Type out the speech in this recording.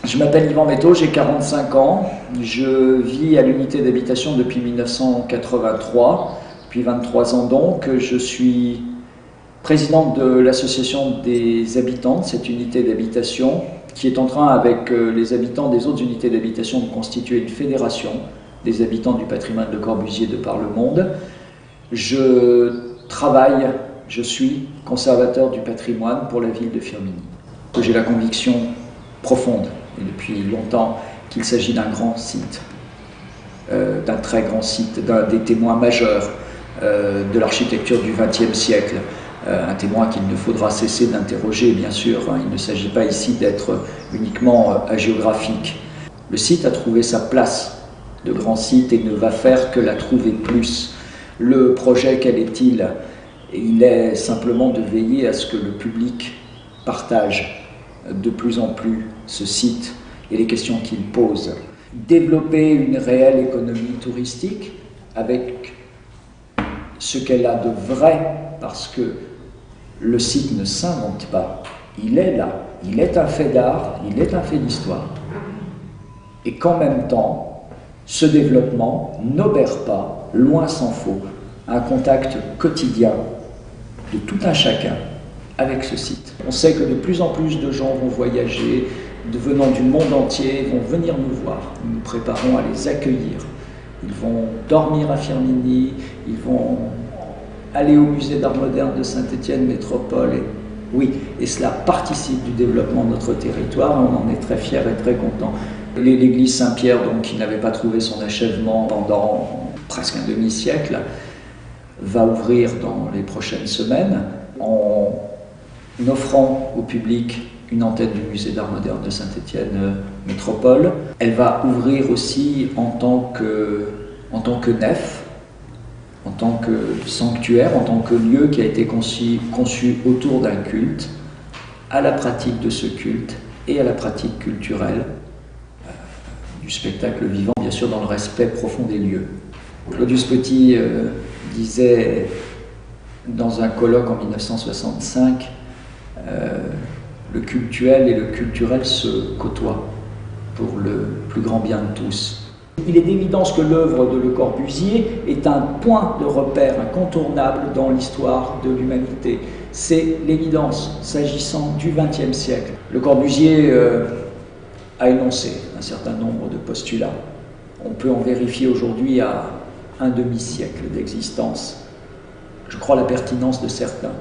Je m'appelle Yvan Métaux, j'ai 45 ans. Je vis à l'unité d'habitation depuis 1983, depuis 23 ans donc. Je suis président de l'association des habitants de cette unité d'habitation qui est en train, avec les habitants des autres unités d'habitation, de constituer une fédération des habitants du patrimoine de Corbusier de par le monde. Je suis conservateur du patrimoine pour la ville de Firminy. J'ai la conviction profonde, et depuis longtemps, qu'il s'agit d'un grand site, d'un très grand site, d'un des témoins majeurs de l'architecture du XXe siècle. Un témoin qu'il ne faudra cesser d'interroger, bien sûr. Il ne s'agit pas ici d'être uniquement hagiographique. Le site a trouvé sa place de grand site et ne va faire que la trouver plus. Le projet, quel est-il? Il est simplement de veiller à ce que le public partage de plus en plus ce site et les questions qu'il pose. Développer une réelle économie touristique avec ce qu'elle a de vrai, parce que le site ne s'invente pas, il est là, il est un fait d'art, il est un fait d'histoire. Et qu'en même temps, ce développement n'obère pas, loin s'en faut, un contact quotidien de tout un chacun avec ce site. On sait que de plus en plus de gens vont voyager, venant du monde entier, vont venir nous voir. Nous nous préparons à les accueillir. Ils vont dormir à Firminy, ils vont aller au musée d'art moderne de Saint-Étienne Métropole. Et cela participe du développement de notre territoire. On en est très fiers et très contents. L'église Saint-Pierre, donc, qui n'avait pas trouvé son achèvement pendant presque un demi-siècle, va ouvrir dans les prochaines semaines en offrant au public une antenne du musée d'art moderne de Saint-Étienne Métropole. Elle va ouvrir aussi en tant que nef, en tant que sanctuaire, en tant que lieu qui a été conçu autour d'un culte, à la pratique de ce culte et à la pratique culturelle du spectacle vivant, bien sûr dans le respect profond des lieux. Claudius Petit disait dans un colloque en 1965, le cultuel et le culturel se côtoient pour le plus grand bien de tous. Il est d'évidence que l'œuvre de Le Corbusier est un point de repère incontournable dans l'histoire de l'humanité. C'est l'évidence s'agissant du XXe siècle. Le Corbusier a énoncé un certain nombre de postulats. On peut en vérifier aujourd'hui à un demi-siècle d'existence. Je crois la pertinence de certains.